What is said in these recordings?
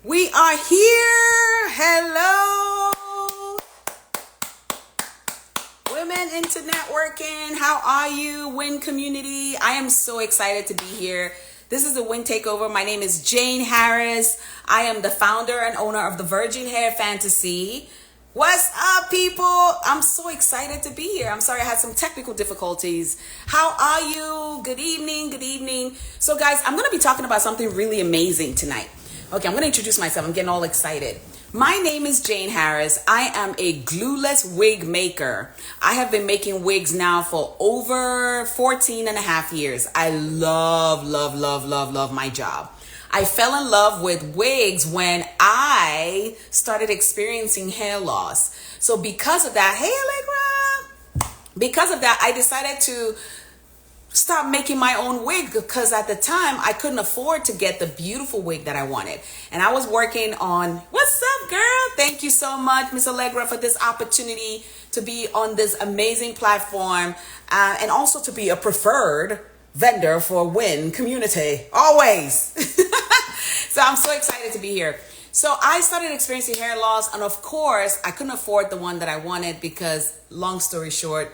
We are here. Hello. Women into networking. How are you, WIN community? I am so excited to be here. This is the WIN Takeover. My name is Jane Harris. I am the founder and owner of the Virgin Hair Fantasy. What's up, people? I'm so excited to be here. I'm sorry I had some technical difficulties. How are you? Good evening. Good evening. So guys, I'm going to be talking about something really amazing tonight. Okay, I'm going to introduce myself. I'm getting all excited. My name is Jane Harris. I am a glueless wig maker. I have been making wigs now for over 14 and a half years. I love my job. I fell in love with wigs when I started experiencing hair loss. So because of that, hey Allegra, because of that, I decided to stop making my own wig because at the time I couldn't afford to get the beautiful wig that I wanted. And I was working on, what's up girl? Thank you so much, Miss Allegra, for this opportunity to be on this amazing platform and also to be a preferred vendor for WIN community, always. So I'm so excited to be here. So I started experiencing hair loss, and of course I couldn't afford the one that I wanted because, long story short,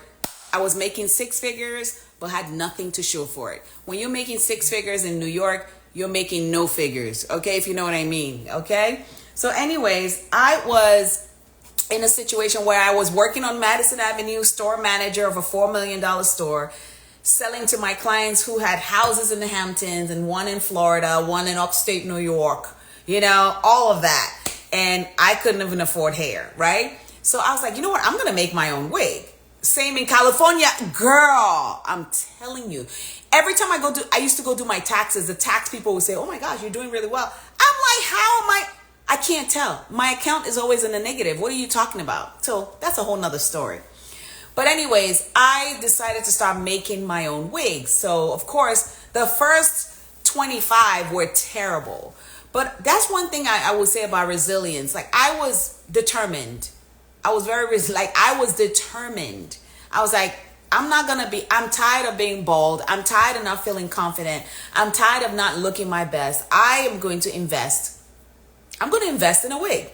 I was making six figures but had nothing to show for it. When you're making six figures in New York, you're making no figures, okay, if you know what I mean, okay? So anyways, I was in a situation where I was working on Madison Avenue, store manager of a $4 million store, selling to my clients who had houses in the Hamptons and one in Florida, one in upstate New York, you know, all of that. And I couldn't even afford hair, right? So I was like, you know what? I'm going to make my own wig. Same in California, girl, I'm telling you. Every time I used to go do my taxes, the tax people would say, oh my gosh, you're doing really well. I'm like, how am I can't tell. My account is always in the negative. What are you talking about? So that's a whole nother story. But anyways, I decided to start making my own wigs. So of course, the first 25 were terrible. But that's one thing I would say about resilience. Like, I was determined. I was I was determined. I was like, I'm tired of being bald. I'm tired of not feeling confident. I'm tired of not looking my best. I am going to invest. I'm going to invest in a wig.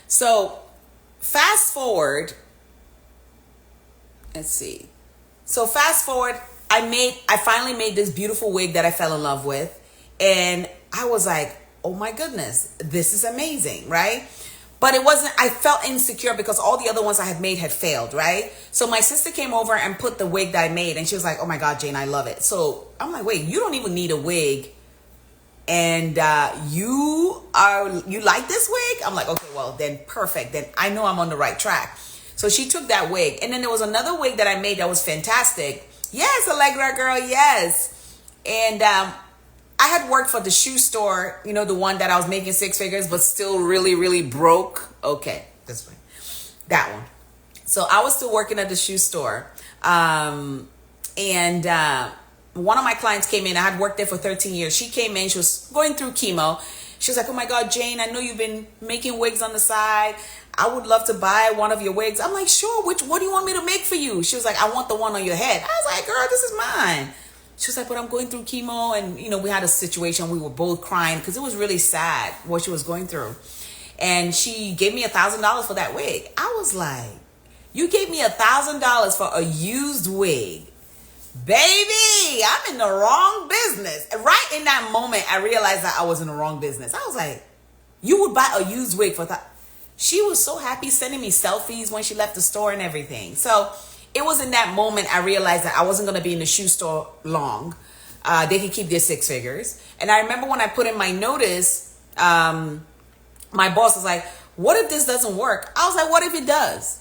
So fast forward. Let's see. So fast forward, I finally made this beautiful wig that I fell in love with. And I was like, oh my goodness, this is amazing, right? But I felt insecure because all the other ones I had made had failed, right? So my sister came over and put the wig that I made, and she was like, oh my God, Jane, I love it. So I'm like, wait, you don't even need a wig. And you like this wig? I'm like, okay, well then perfect. Then I know I'm on the right track. So she took that wig. And then there was another wig that I made that was fantastic. Yes, Allegra girl, yes. And I had worked for the shoe store, you know, the one that I was making six figures, but still really broke. Okay, that's fine. That one. So I was still working at the shoe store. And one of my clients came in. I had worked there for 13 years. She came in. She was going through chemo. She was like, oh my God, Jane, I know you've been making wigs on the side. I would love to buy one of your wigs. I'm like, sure. What do you want me to make for you? She was like, I want the one on your head. I was like, girl, this is mine. She was like, but I'm going through chemo. And, you know, we had a situation. We were both crying because it was really sad what she was going through. And she gave me $1,000 for that wig. I was like, you gave me $1,000 for a used wig? Baby, I'm in the wrong business. And right in that moment, I realized that I was in the wrong business. I was like, you would buy a used wig for that? She was so happy, sending me selfies when she left the store and everything. So it was in that moment I realized that I wasn't going to be in the shoe store long. They could keep their six figures. And I remember when I put in my notice, my boss was like, what if this doesn't work? I was like, what if it does?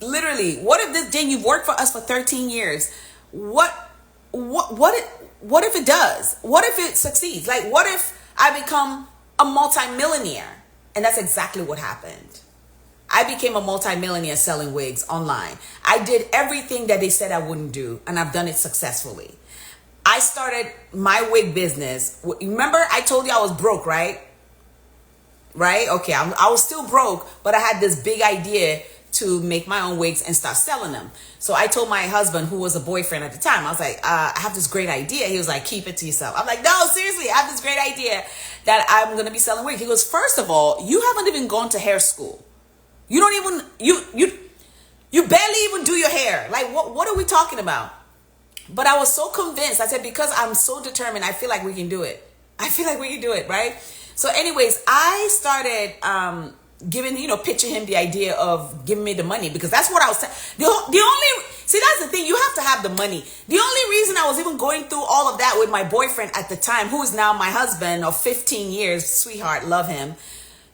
Literally, what if this, Jane, you've worked for us for 13 years. What if it does? What if it succeeds? Like, what if I become a multimillionaire? And that's exactly what happened. I became a multimillionaire selling wigs online. I did everything that they said I wouldn't do, and I've done it successfully. I started my wig business. Remember, I told you I was broke, right? Right? Okay, I was still broke, but I had this big idea to make my own wigs and start selling them. So I told my husband, who was a boyfriend at the time, I was like, I have this great idea. He was like, keep it to yourself. I'm like, no, seriously, I have this great idea that I'm going to be selling wigs. He goes, first of all, you haven't even gone to hair school. You don't even, you barely even do your hair. Like, what are we talking about? But I was so convinced. I said, because I'm so determined, I feel like we can do it. I feel like we can do it, right? So anyways, I started giving, pitching him the idea of giving me the money, because that's what I was the only, see, that's the thing, you have to have the money. The only reason I was even going through all of that with my boyfriend at the time, who is now my husband of 15 years, sweetheart, love him.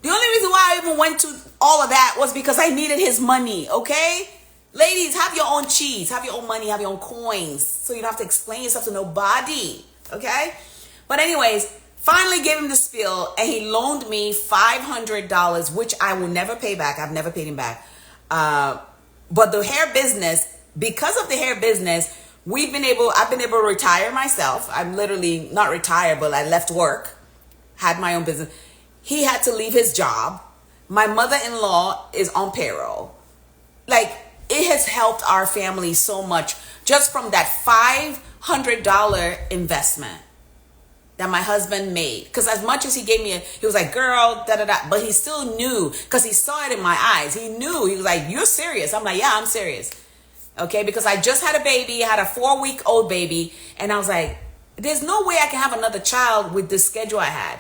The only reason why I even went to all of that was because I needed his money, okay? Ladies, have your own cheese, have your own money, have your own coins, so you don't have to explain yourself to nobody, okay? But anyways, finally gave him the spiel, and he loaned me $500, which I will never pay back. I've never paid him back. But the hair business, because of the hair business, I've been able to retire myself. I'm literally not retired, but I left work, had my own business. He had to leave his job. My mother-in-law is on payroll. Like, it has helped our family so much just from that $500 investment that my husband made. Because as much as he gave me, he was like, girl, da-da-da. But he still knew, because he saw it in my eyes. He knew. He was like, you're serious? I'm like, yeah, I'm serious. Okay, because I just had a baby. I had a 4-week-old baby. And I was like, there's no way I can have another child with this schedule I had.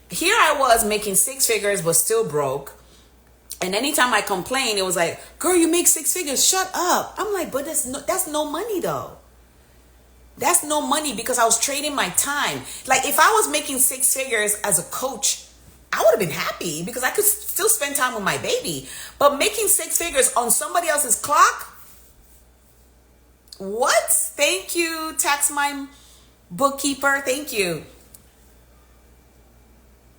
Here I was making 6 figures, but still broke. And anytime I complained, it was like, girl, you make 6 figures. Shut up. I'm like, but that's no money, though. That's no money, because I was trading my time. Like, if I was making 6 figures as a coach, I would have been happy because I could still spend time with my baby. But making 6 figures on somebody else's clock? What? Thank you, tax my bookkeeper. Thank you.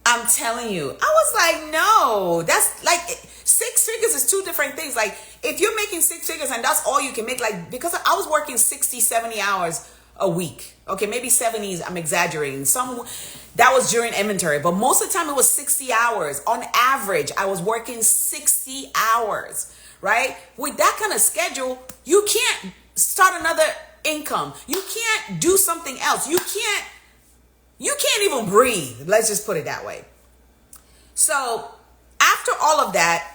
I'm telling you, I was like, no, that's like 6 figures is 2 different things. Like, if you're making 6 figures and that's all you can make, like, because I was working 60, 70 hours a week. Okay, maybe 70s, I'm exaggerating. That was during inventory, but most of the time it was 60 hours. On average, I was working 60 hours, right? With that kind of schedule, you can't start another income. You can't do something else. You can't even breathe. Let's just put it that way. So after all of that,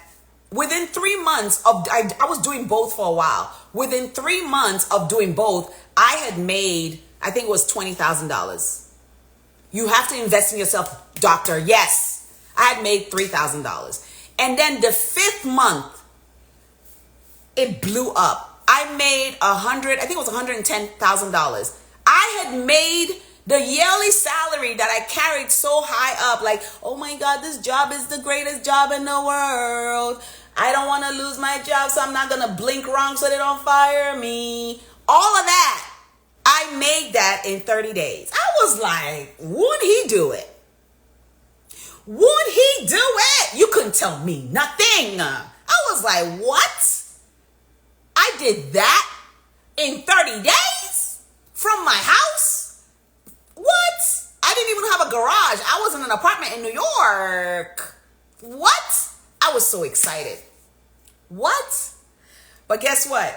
within 3 months of, I was doing both for a while. Within 3 months of doing both, I had made, I think it was $20,000. You have to invest in yourself, doctor. Yes, I had made $3,000. And then the 5th month, it blew up. I made I think it was $110,000. I had made the yearly salary that I carried so high up, like, oh my God, this job is the greatest job in the world. I don't want to lose my job, so I'm not going to blink wrong so they don't fire me. All of that, I made that in 30 days. I was like, would he do it? Would he do it? You couldn't tell me nothing. I was like, what? I did that in 30 days from my house? What? I didn't even have a garage. I was in an apartment in New York. What? I was so excited. What? But guess what?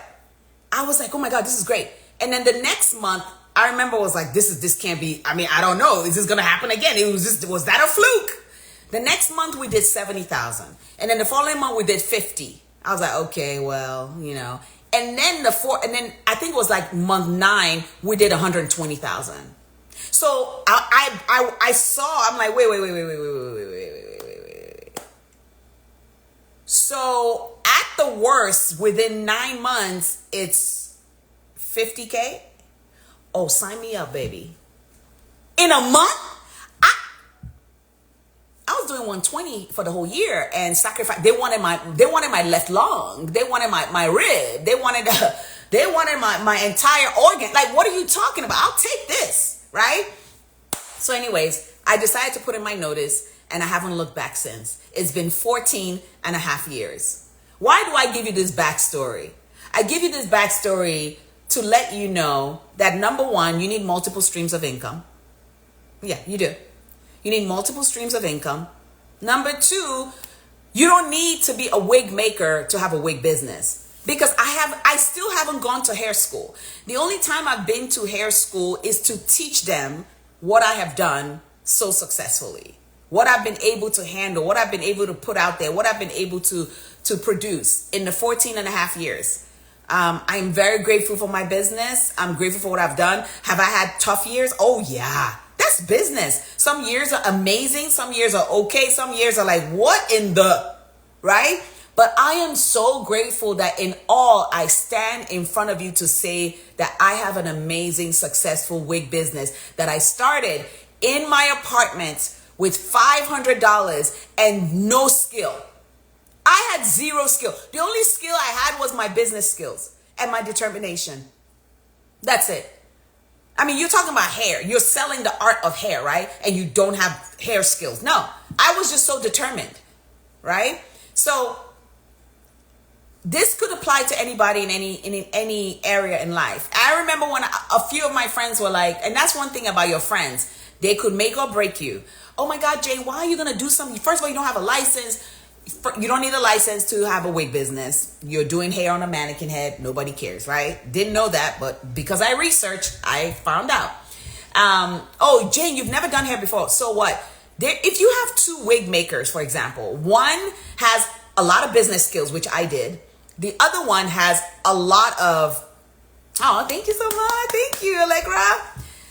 I was like, oh my God, this is great. And then the next month, I remember was like, this can't be, I mean, I don't know. Is this going to happen again? Was that a fluke? The next month we did 70,000. And then the following month we did 50. I was like, okay, well, And then I think it was like month 9, we did 120,000. So I saw, I'm like, wait. So at the worst, within 9 months, it's 50K. Oh, sign me up, baby. In a month, I was doing 120 for the whole year and sacrifice. They wanted my left lung. They wanted my rib. They wanted my entire organ. Like, what are you talking about? I'll take this, right? So anyways, I decided to put in my notice and I haven't looked back since. It's been 14 and a half years. Why do I give you this backstory? I give you this backstory to let you know that, number one, you need multiple streams of income. Yeah, you do. You need multiple streams of income. Number two, you don't need to be a wig maker to have a wig business. Because I still haven't gone to hair school. The only time I've been to hair school is to teach them what I have done so successfully. what I've been able to handle, what I've been able to put out there, what I've been able to produce in the 14 and a half years. I'm very grateful for my business. I'm grateful for what I've done. Have I had tough years? Oh yeah, that's business. Some years are amazing. Some years are okay. Some years are like, what in the, right? But I am so grateful that in all, I stand in front of you to say that I have an amazing, successful wig business that I started in my apartment with $500 and no skill. I had zero skill. The only skill I had was my business skills and my determination. That's it. I mean, you're talking about hair. You're selling the art of hair, right? And you don't have hair skills. No, I was just so determined, right? So this could apply to anybody in any area in life. I remember when a few of my friends were like, and that's one thing about your friends, they could make or break you. Oh my God, Jane, why are you going to do something? First of all, you don't have a license. You don't need a license to have a wig business. You're doing hair on a mannequin head. Nobody cares, right? Didn't know that, but because I researched, I found out. Oh, Jane, you've never done hair before. So what? If you have two wig makers, for example, one has a lot of business skills, which I did. The other one has a lot of, oh, thank you so much. Thank you, Allegra.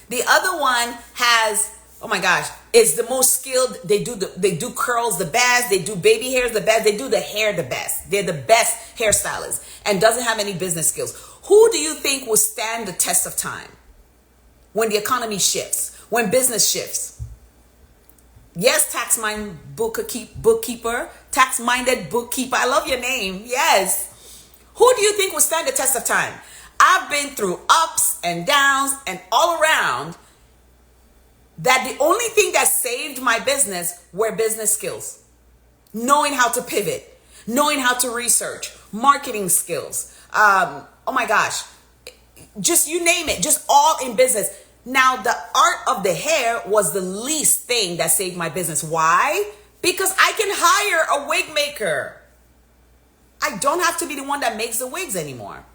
The other one has, oh my gosh, is the most skilled. They do curls the best. They do baby hairs the best. They do the hair the best. They're the best hairstylists and doesn't have any business skills. Who do you think will stand the test of time when the economy shifts, when business shifts? Yes, tax-minded bookkeeper, tax-minded bookkeeper. I love your name. Yes. Who do you think will stand the test of time? I've been through ups and downs and all around. That the only thing that saved my business were business skills. Knowing how to pivot, knowing how to research, marketing skills. Oh my gosh, just you name it, just all in business. Now, the art of the hair was the least thing that saved my business. Why? Because I can hire a wig maker. I don't have to be the one that makes the wigs anymore.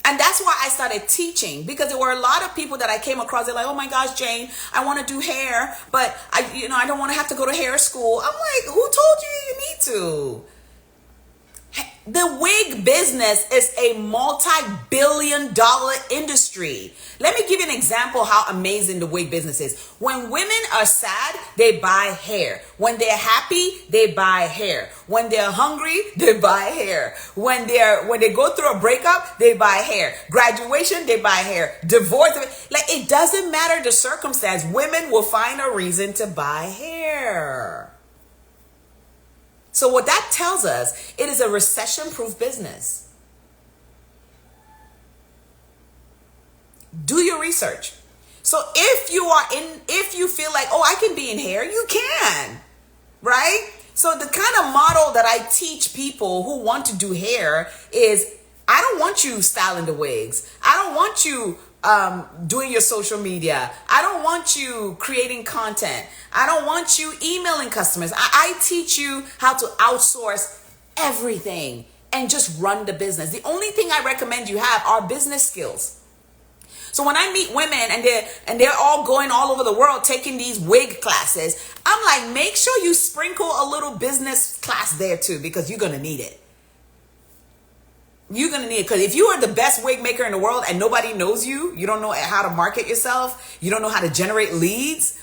And that's why I started teaching, because there were a lot of people that I came across. They're like, oh my gosh, Jane, I want to do hair, but I don't want to have to go to hair school. I'm like, who told you need to? The wig business is a multi-billion-dollar industry. Let me give you an example how amazing the wig business is. When women are sad, they buy hair. When they're happy, they buy hair. When they're hungry, they buy hair. When they go through a breakup, they buy hair. Graduation, they buy hair. Divorce, like it doesn't matter the circumstance. Women will find a reason to buy hair. So what that tells us, it is a recession-proof business. Do your research. So if you feel like, oh, I can be in hair, you can, right? So the kind of model that I teach people who want to do hair is, I don't want you styling the wigs. I don't want you doing your social media. I don't want you creating content. I don't want you emailing customers. I teach you how to outsource everything and just run the business. The only thing I recommend you have are business skills. So when I meet women and they're all going all over the world taking these wig classes, I'm like, make sure you sprinkle a little business class there too, because you're going to need it. You're going to need it, because if you are the best wig maker in the world and nobody knows you, you don't know how to market yourself, you don't know how to generate leads.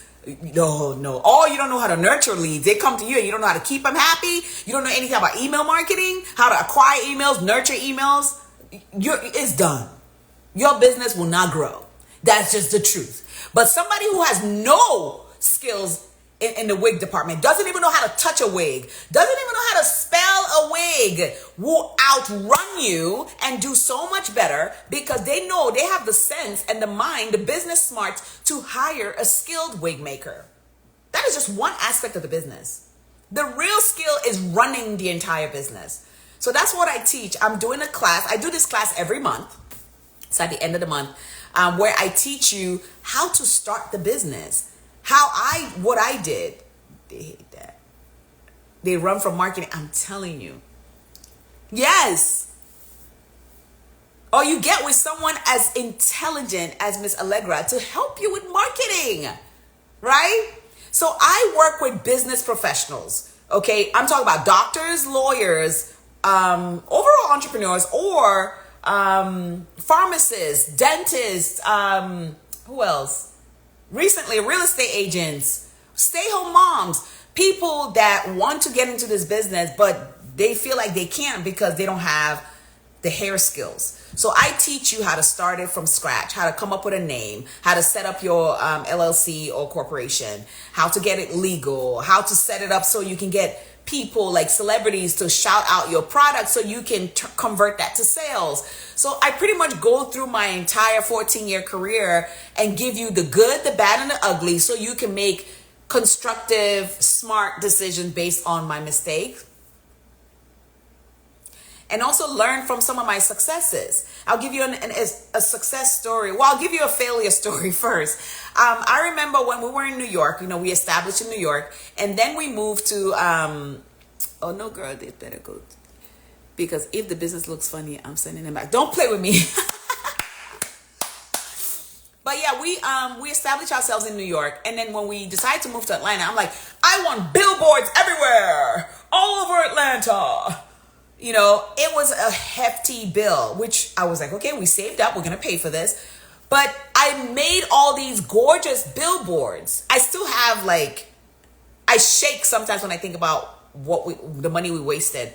No. Or you don't know how to nurture leads. They come to you and you don't know how to keep them happy. You don't know anything about email marketing, how to acquire emails, nurture emails. It's done. Your business will not grow. That's just the truth. But somebody who has no skills in the wig department, doesn't even know how to touch a wig, doesn't even know how to spell a wig, will outrun you and do so much better, because they know they have the sense and the mind, the business smarts to hire a skilled wig maker. That is just one aspect of the business. The real skill is running the entire business. So that's what I teach. I'm doing a class. I do this class every month. It's at the end of the month, where I teach you how to start the business. What I did. They hate that. They run from marketing. I'm telling you. Yes. Or you get with someone as intelligent as Miss Allegra to help you with marketing, right? So I work with business professionals. Okay, I'm talking about doctors, lawyers, overall entrepreneurs, or pharmacists, dentists, who else? Recently, real estate agents, stay-home moms, people that want to get into this business, but they feel like they can't because they don't have the hair skills. So I teach you how to start it from scratch, how to come up with a name, how to set up your LLC or corporation, how to get it legal, how to set it up so you can get people like celebrities to shout out your product so you can convert that to sales. So I pretty much go through my entire 14-year career and give you the good, the bad, and the ugly so you can make constructive, smart decisions based on my mistakes. And also learn from some of my successes. I'll give you a success story. Well, I'll give you a failure story first. I remember when we were in New York, we established in New York, and then we moved to, oh no girl, they better go. Because if the business looks funny, I'm sending them back. Don't play with me. But yeah, we established ourselves in New York. And then when we decided to move to Atlanta, I'm like, I want billboards everywhere, all over Atlanta. It was a hefty bill, which I was like, okay, we saved up. We're going to pay for this. But I made all these gorgeous billboards. I still have I shake sometimes when I think about the money we wasted.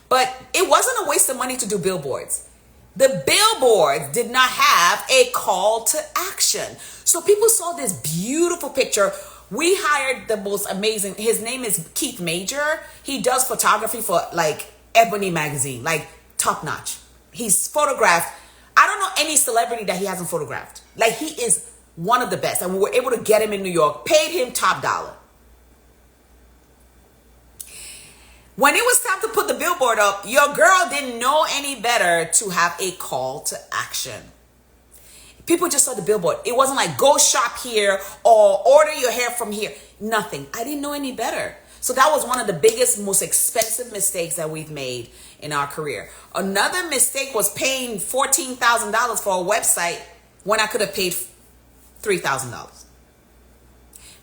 But it wasn't a waste of money to do billboards. The billboards did not have a call to action. So people saw this beautiful picture. We hired the most amazing, his name is Keith Major. He does photography for Ebony magazine, top notch. He's photographed. I don't know any celebrity that he hasn't photographed. He is one of the best. And we were able to get him in New York, paid him top dollar. When it was time to put the billboard up, your girl didn't know any better to have a call to action. People just saw the billboard. It wasn't like go shop here or order your hair from here. Nothing. I didn't know any better. So that was one of the biggest, most expensive mistakes that we've made in our career. Another mistake was paying $14,000 for a website when I could have paid $3,000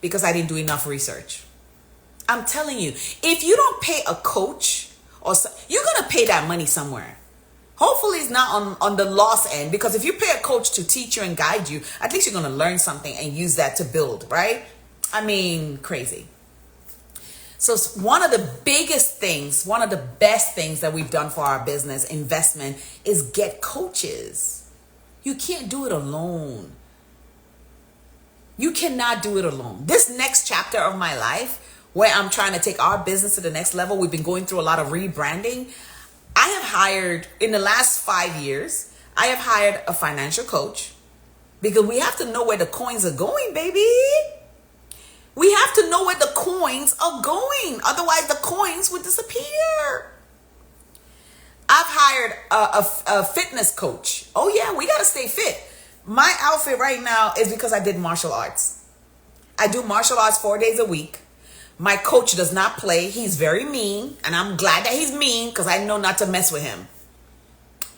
because I didn't do enough research. I'm telling you, if you don't pay a coach, you're going to pay that money somewhere. Hopefully it's not on the loss end, because if you pay a coach to teach you and guide you, at least you're going to learn something and use that to build, right? I mean, crazy. So one of the biggest things, one of the best things that we've done for our business investment is get coaches. You can't do it alone. You cannot do it alone. This next chapter of my life, where I'm trying to take our business to the next level, we've been going through a lot of rebranding. I have hired, in the last 5 years, I have hired a financial coach, because we have to know where the coins are going, baby. We have to know where the coins are going. Otherwise, the coins would disappear. I've hired a fitness coach. Oh, yeah, we got to stay fit. My outfit right now is because I did martial arts. I do martial arts 4 days a week. My coach does not play. He's very mean, and I'm glad that he's mean because I know not to mess with him.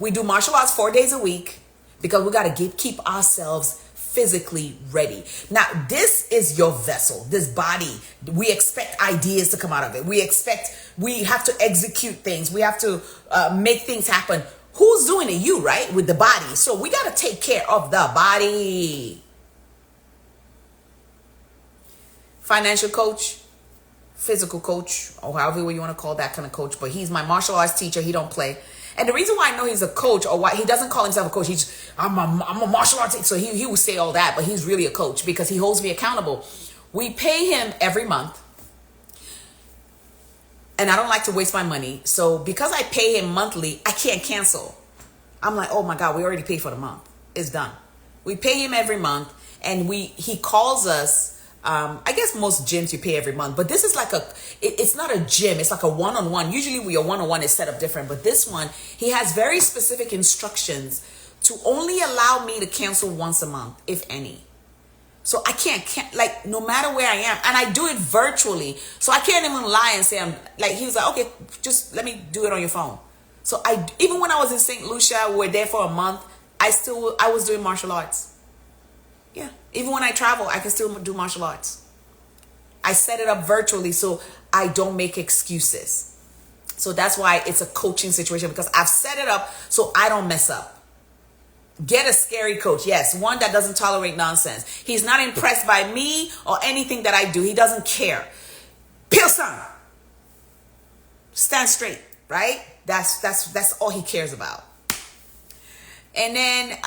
We do martial arts 4 days a week because we got to keep ourselves physically ready. Now, this is your vessel, this body. We expect ideas to come out of it. We have to execute things. We have to make things happen. Who's doing it? You, right? With the body. So we got to take care of the body. Financial coach, physical coach, or however you want to call that kind of coach. But he's my martial arts teacher. He don't play. And the reason why I know he's a coach, or why he doesn't call himself a coach, I'm a martial arts teacher. So he will say all that, but he's really a coach because he holds me accountable. We pay him every month. And I don't like to waste my money. So because I pay him monthly, I can't cancel. I'm like, oh my God, we already paid for the month. It's done. We pay him every month, and he calls us. I guess most gyms you pay every month, but this is it's not a gym. It's like a one-on-one. Usually your one-on-one is set up different, but this one, he has very specific instructions to only allow me to cancel once a month, if any. So I can't no matter where I am, and I do it virtually. So I can't even lie and say he was like, okay, just let me do it on your phone. So even when I was in St. Lucia, we were there for a month. I was doing martial arts. Yeah. Even when I travel, I can still do martial arts. I set it up virtually so I don't make excuses. So that's why it's a coaching situation, because I've set it up so I don't mess up. Get a scary coach. Yes, one that doesn't tolerate nonsense. He's not impressed by me or anything that I do. He doesn't care. Pilsen. Stand straight, right? That's all he cares about. And then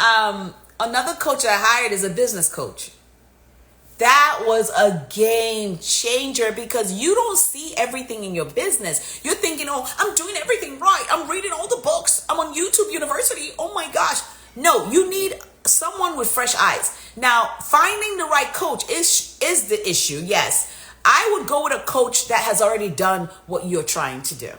another coach that I hired is a business coach. That was a game changer, because you don't see everything in your business. You're thinking, oh, I'm doing everything right. I'm reading all the books. I'm on YouTube University. Oh my gosh. No, you need someone with fresh eyes. Now, finding the right coach is the issue. Yes, I would go with a coach that has already done what you're trying to do.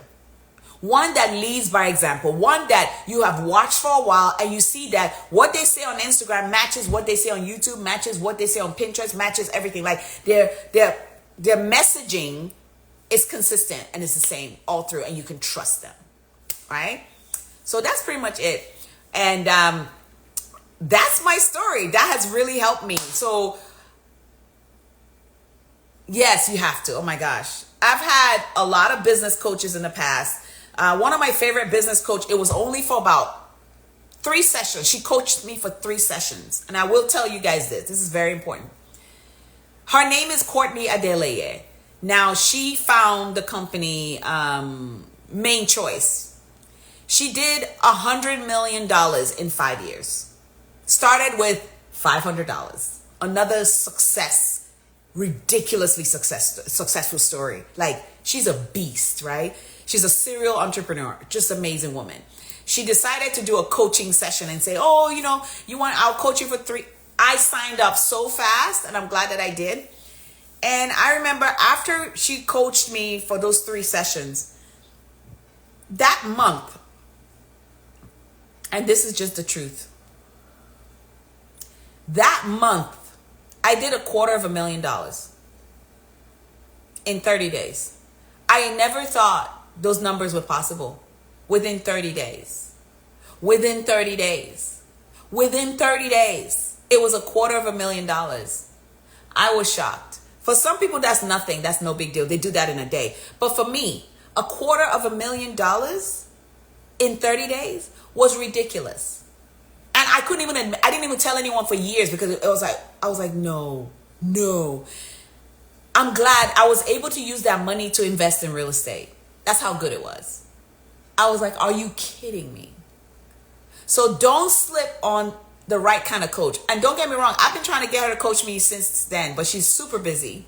One that leads by example, one that you have watched for a while and you see that what they say on Instagram matches what they say on YouTube, matches what they say on Pinterest, matches everything. Like their messaging is consistent and it's the same all through, and you can trust them, right? So that's pretty much it. And that's my story. That has really helped me. So yes, you have to. Oh my gosh. I've had a lot of business coaches in the past. One of my favorite business coach, it was only for about 3 sessions. She coached me for 3 sessions. And I will tell you guys this. This is very important. Her name is Courtney Adeleye. Now, she found the company Main Choice. She did $100 million in 5 years. Started with $500. Another success, ridiculously successful story. Like, she's a beast, right? She's a serial entrepreneur, just amazing woman. She decided to do a coaching session and say, oh, I'll coach you for 3. I signed up so fast, and I'm glad that I did. And I remember after she coached me for those 3 sessions, that month, and this is just the truth, that month, I did $250,000 in 30 days. I never thought those numbers were possible. Within 30 days. Within 30 days. Within 30 days. It was $250,000. I was shocked. For some people, that's nothing. That's no big deal. They do that in a day. But for me, $250,000 in 30 days was ridiculous. And I didn't even tell anyone for years, because I was like, no. I'm glad I was able to use that money to invest in real estate. That's how good it was. I was like, are you kidding me? So don't slip on the right kind of coach. And don't get me wrong, I've been trying to get her to coach me since then, but she's super busy.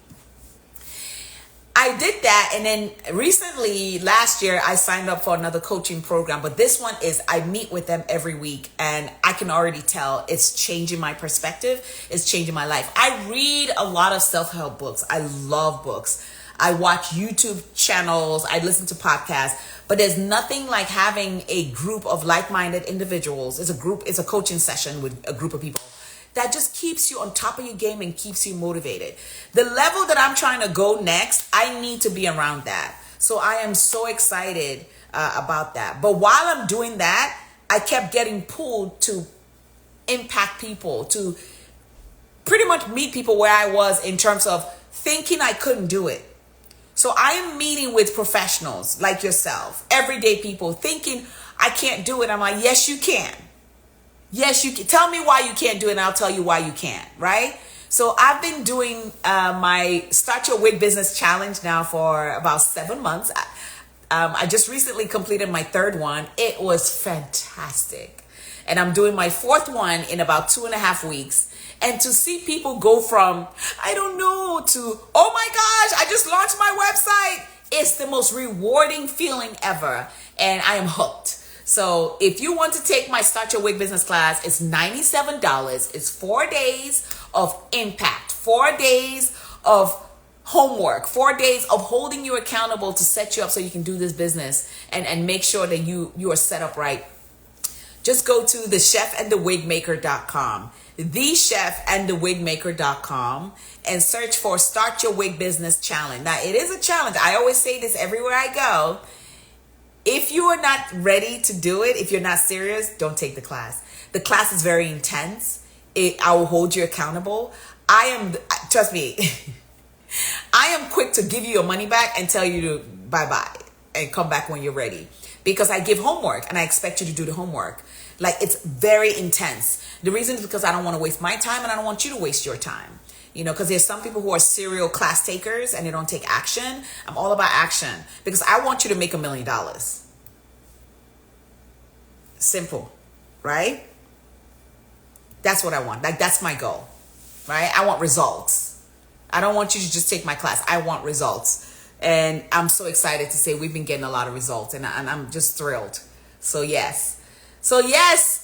I did that, and then recently, last year, I signed up for another coaching program. But this one is, I meet with them every week, and I can already tell it's changing my perspective. It's changing my life. I read a lot of self-help books. I love books. I watch YouTube channels. I listen to podcasts. But there's nothing like having a group of like-minded individuals. It's a coaching session with a group of people that just keeps you on top of your game and keeps you motivated. The level that I'm trying to go next, I need to be around that. So I am so excited about that. But while I'm doing that, I kept getting pulled to impact people, to pretty much meet people where I was in terms of thinking I couldn't do it. So I am meeting with professionals like yourself, everyday people thinking I can't do it. I'm like, yes, you can. Yes, you can. Tell me why you can't do it, and I'll tell you why you can't, right? So I've been doing my Start Your Wig Business Challenge now for about 7 months. I just recently completed my 3rd one. It was fantastic. And I'm doing my 4th one in about 2.5 weeks. And to see people go from, I don't know, to, oh my gosh, I just launched my website. It's the most rewarding feeling ever. And I am hooked. So if you want to take my Start Your Wig Business class, it's $97. It's 4 days of impact, 4 days of homework, 4 days of holding you accountable to set you up so you can do this business and make sure that you are set up right. Just go to thechefandthewigmaker.com, thechefandthewigmaker.com, and search for Start Your Wig Business Challenge. Now, it is a challenge. I always say this everywhere I go. If you are not ready to do it, if you're not serious, don't take the class. The class is very intense. I will hold you accountable. Trust me, I am quick to give you your money back and tell you to bye-bye and come back when you're ready, because I give homework and I expect you to do the homework. Like, it's very intense. The reason is because I don't want to waste my time and I don't want you to waste your time. You know, because there's some people who are serial class takers and they don't take action. I'm all about action because I want you to make $1 million. Simple, right? That's what I want. Like, that's my goal, right? I want results. I don't want you to just take my class. I want results. And I'm so excited to say we've been getting a lot of results, and I'm just thrilled. So yes,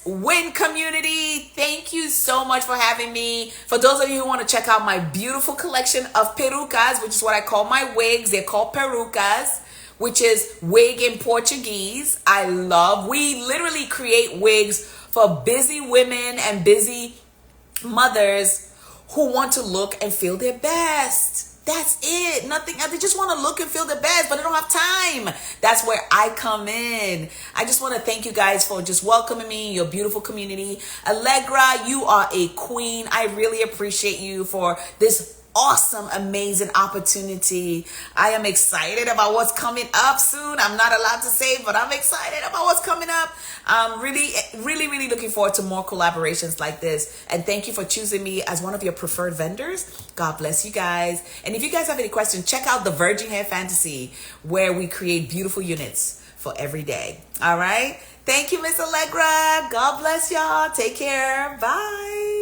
WIN community, thank you so much for having me. For those of you who want to check out my beautiful collection of perucas, which is what I call my wigs, they're called perucas, which is wig in Portuguese. We literally create wigs for busy women and busy mothers who want to look and feel their best. That's it. Nothing. They just want to look and feel the best, but they don't have time. That's where I come in. I just want to thank you guys for just welcoming me, your beautiful community. Allegra, you are a queen. I really appreciate you for this awesome, amazing opportunity. I am excited about what's coming up soon. I'm not allowed to say, but I'm excited about what's coming up. I'm really looking forward to more collaborations like this. And thank you for choosing me as one of your preferred vendors. God bless you guys. And if you guys have any questions, check out the Virgin Hair Fantasy, where we create beautiful units for every day. All right. Thank you, Miss Allegra. God bless y'all. Take care. Bye.